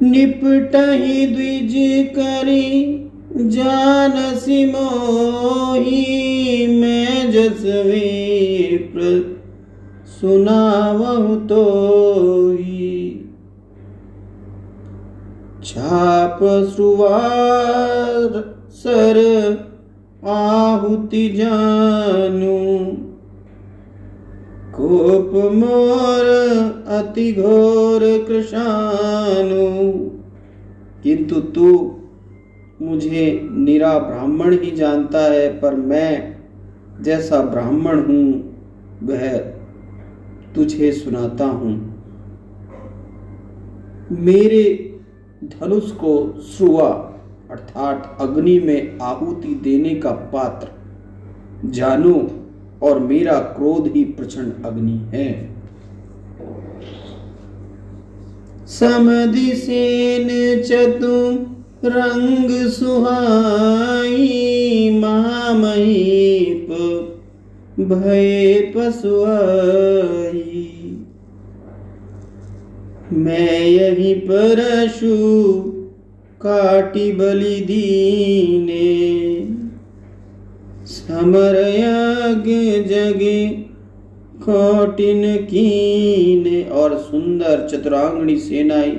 निपटहि द्विज करी जानसि मोहि, मैं जस विप्र सुनावहु तोहि। छाप श्रुवार सर आहुति जानू, कोप मोर अति घोर कृशानु। किंतु तू मुझे निरा ब्राह्मण ही जानता है, पर मैं जैसा ब्राह्मण हूँ वह तुझे सुनाता हूँ। मेरे धनुष को श्रुवा अर्थात अग्नि में आहुति देने का पात्र जानो, और मेरा क्रोध ही प्रचंड अग्नि है। समदिसेन चतुरंग सुहाई, महामहीप भय पशुआई। मैं यही परशु काटी बलि दीने, समर यज्ञ जगे कौटिन कीने। और सुंदर चतुरांगणी सेनाएं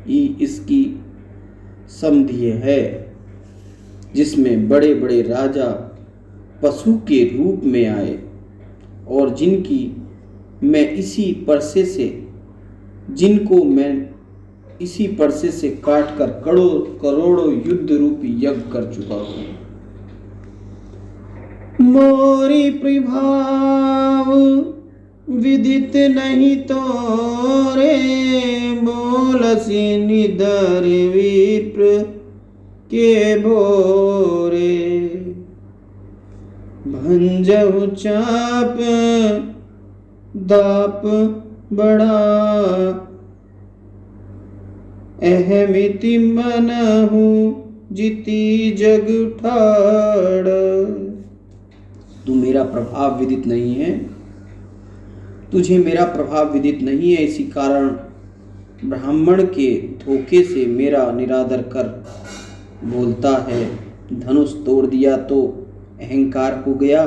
ही इसकी समधि है, जिसमें बड़े बड़े राजा पशु के रूप में आए, और जिनको मैं इसी परसे से काट कर करोड़ों युद्ध रूपी यज्ञ कर चुका हूं। मोरी प्रभाव विदित नहीं तोरे, बोलसी निदर विप्र के भोरे। भंजहु चाप दाप बड़ा, अहमिति मनहु जिति जग ठाड़। तू मेरा प्रभाव विदित नहीं है, तुझे मेरा प्रभाव विदित नहीं है, इसी कारण ब्राह्मण के धोखे से मेरा निरादर कर बोलता है। धनुष तोड़ दिया तो अहंकार हो गया,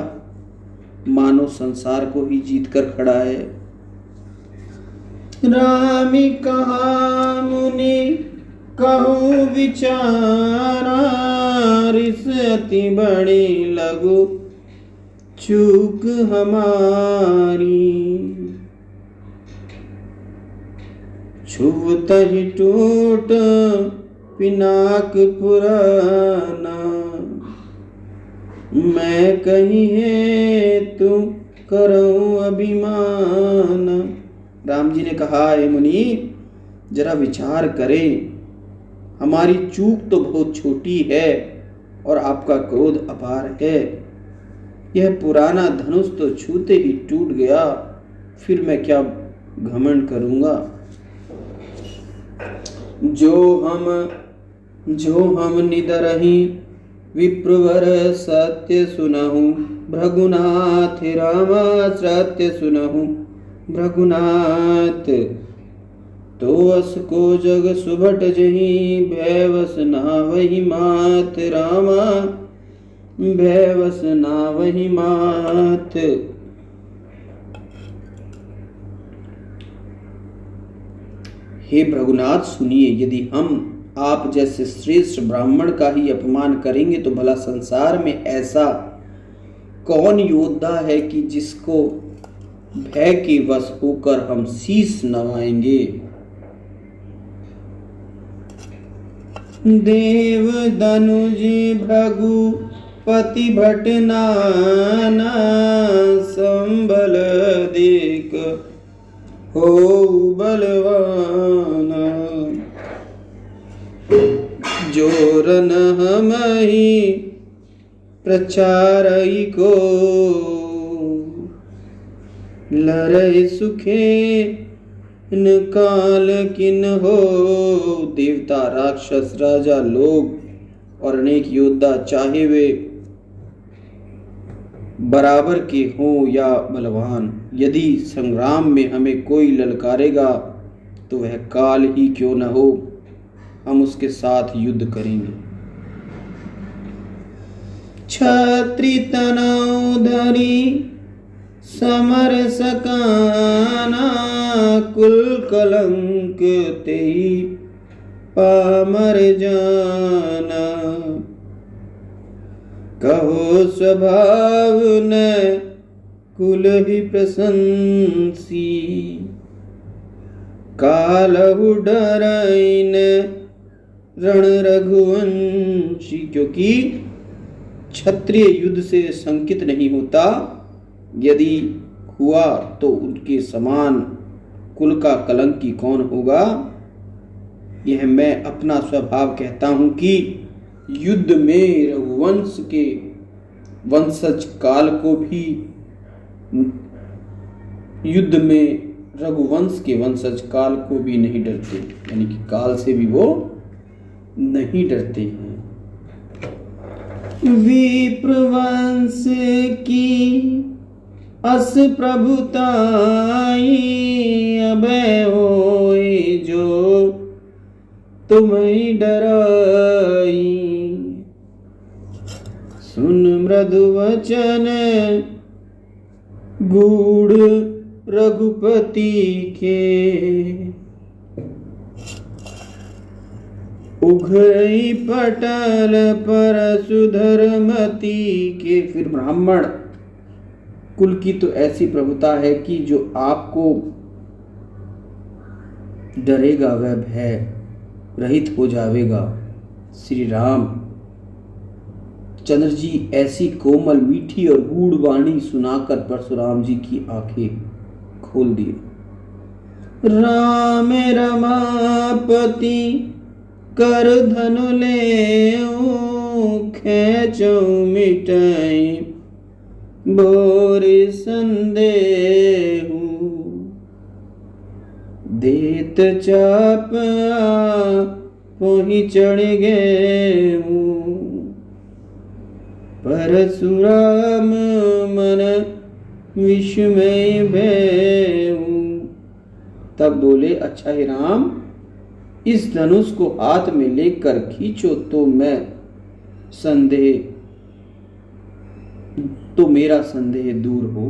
मानो संसार को ही जीत कर खड़ा है। रामी कहा मुनि कहूँ विचारा, रिस अति बड़ी लघु चूक हमारी। छुवत ही टूट पिनाक पुराना, मैं कहीं है तू करूं अभिमान। राम जी ने कहा, हे मुनि जरा विचार करें, हमारी चूक तो बहुत छोटी है और आपका क्रोध अपार है। यह पुराना धनुष तो छूते ही टूट गया, फिर मैं क्या घमंड करूंगा। जो हम निदरहि विप्रवर सत्य सुनहु, भृगुनाथ राम सत्य सुनहु भृगुनाथ। तो अस को जग सुभट जही, भैवस ना वही मात रामा, भैवस ना वही मात। हे भृगुनाथ सुनिए, यदि हम आप जैसे श्रेष्ठ ब्राह्मण का ही अपमान करेंगे तो भला संसार में ऐसा कौन योद्धा है कि जिसको भय के वश होकर हम शीश नवाएंगे। देव दनुज भृगु पति भट नाना, संबल देख हो बलवाना। जोरन हमहि प्रचारई को, लरय सुखे न काल किन हो। देवता राक्षस राजा लोग और अनेक योद्धा चाहे वे बराबर के हों या बलवान, यदि संग्राम में हमें कोई ललकारेगा तो वह काल ही क्यों न हो। हम उसके साथ युद्ध करेंगे। छत्री तनौ धरी समर सकाना, कुल कलंक तेई पामर जाना। कहो स्वभाव न कुल ही प्रशंसी, कालहु डरैन रण रघुवंशी। क्योंकि क्षत्रिय युद्ध से शंकित नहीं होता, यदि हुआ तो उनके समान कुल का कलंकी कौन होगा। यह मैं अपना स्वभाव कहता हूं कि युद्ध में रघुवंश के वंशज काल को भी, युद्ध में रघुवंश के वंशज काल को भी नहीं डरते, यानी कि काल से भी वो नहीं डरते हैं। विप्रवंश की अस प्रभुताई, अभय होए जो तुम्हें डराई। सुन मृदु वचन गूढ़ रघुपति के, उघई पटल पर सुधरमती के। फिर ब्राह्मण कुल की तो ऐसी प्रभुता है कि जो आपको डरेगा वह भय रहित हो जाएगा। श्री राम चंद्र जी ऐसी कोमल मीठी और गूढ़ वाणी सुनाकर परशुराम जी की आंखें खोल दिए। राम रमापति कर धनु ले, खेचौ मिटाई बोर संदेहु। देत चाप पोही चढ़ गए, परशुराम मन विस्मय भयउ। तब बोले, अच्छा हे राम, इस धनुष को हाथ में लेकर खींचो तो मेरा संदेह दूर हो।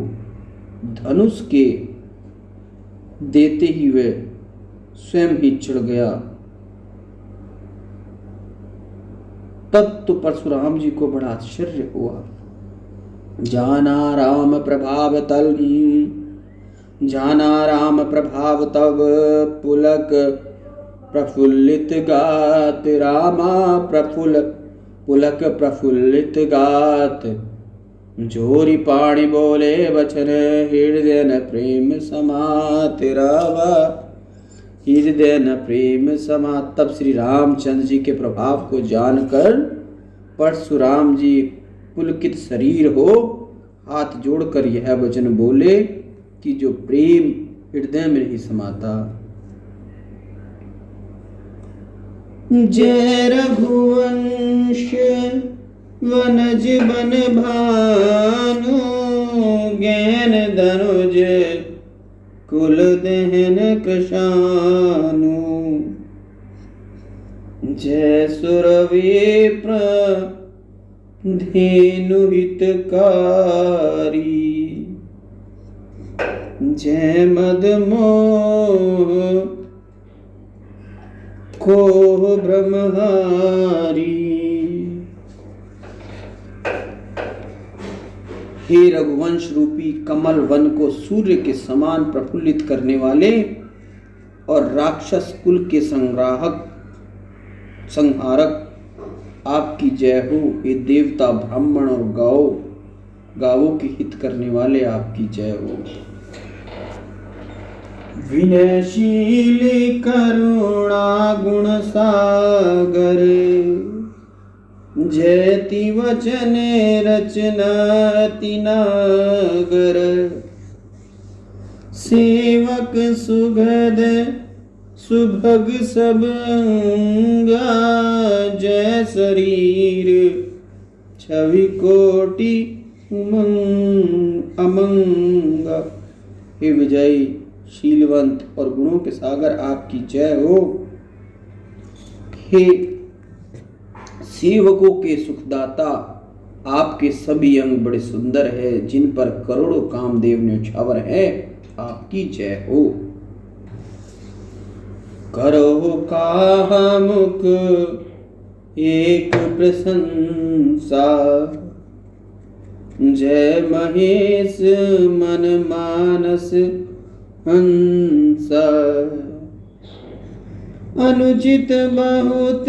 धनुष के देते ही वह स्वयं ही चढ़ गया। तब तो परशुराम जी को बड़ा आश्चर्य हुआ। जाना राम प्रभाव तब पुलक प्रफुल्लित गात। रामा पुलक प्रफुल्लित गात, जोरी पाणी बोले वचन हृदय न प्रेम समात। रामा हृदय न प्रेम समात। तब श्री रामचंद्र जी के प्रभाव को जानकर परशुराम जी पुलकित शरीर हो हाथ जोड़कर यह वचन बोले कि जो प्रेम हृदय में नहीं समाता। जय रघुवंश वनज बन भानु, ज्ञान धनुज कुल दहन कृशानु। जय सुर विप्र धेनु हितकारी, जय मद मोह को ब्रह्महारी। हे रघुवंश रूपी कमल वन को सूर्य के समान प्रफुल्लित करने वाले और राक्षस कुल के संहारक, आपकी जय हो। हे देवता, ब्राह्मण और गावों की हित करने वाले, आपकी जय हो। विनयशील करुणा गुण सागर, जयति वचन रचना तिनागर। सेवक सुगध सुभग सब अंगा, जय शरीर छवि कोटि अमंगा। हे विजयी शीलवंत और गुणों के सागर, आपकी जय हो। हे सेवकों के सुखदाता, आपके सभी अंग बड़े सुंदर है, जिन पर करोड़ों कामदेव न्यौछावर है। आपकी जय हो। करो काहा मुख एक प्रशंसा, जय महेश मन मानस हंसा। अनुचित बहुत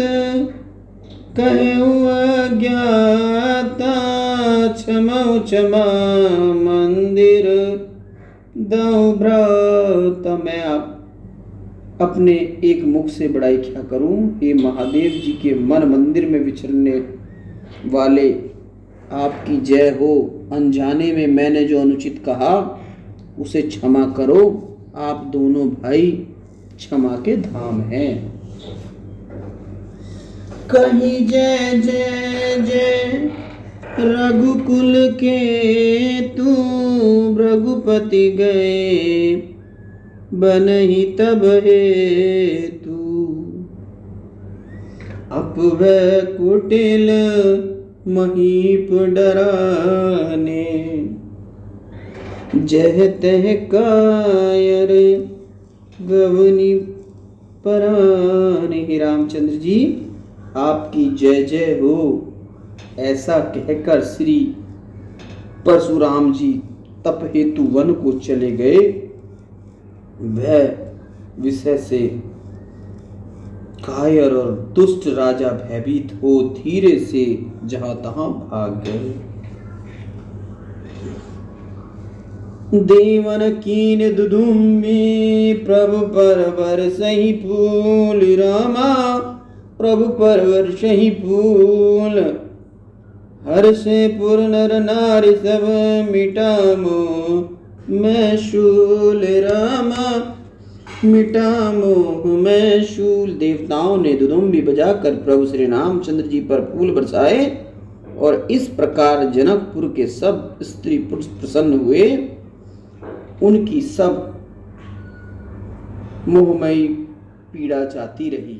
कहूँ अज्ञाता, क्षमौ क्षमा मंदिर दो भ्रात। मैं आप अपने एक मुख से बड़ाई क्या करूं। हे महादेव जी के मन मंदिर में विचरने वाले, आपकी जय हो। अनजाने में मैंने जो अनुचित कहा उसे क्षमा करो। आप दोनों भाई क्षमा के धाम हैं। कहीं जय जय जय रघुकुल के तू, रघुपति गए बनहि तब हे तू। अपवै कुटिल महीप डराने, जह तह कायर गवनी पराने। हे रामचंद्र जी, आपकी जय जय हो। ऐसा कहकर श्री परशुराम जी तप हेतु वन को चले गए। वह विषय से कायर और दुष्ट राजा भयभीत हो धीरे से जहां तहां भाग गए। देवन कीन दुदुम्बी, प्रभु पर बरसहि फूल। रामा प्रभु पर बरसहि फूल, हर्षे पुर नर नारी सब मिटा मोह मैं शूल। रामा मिटा मोह मैं शूल। देवताओं ने दुदुम्बी बजाकर प्रभु श्री रामचंद्र जी पर फूल बरसाए और इस प्रकार जनकपुर के सब स्त्री पुरुष प्रसन्न हुए। उनकी सब मोहमयी पीड़ा जाती रही।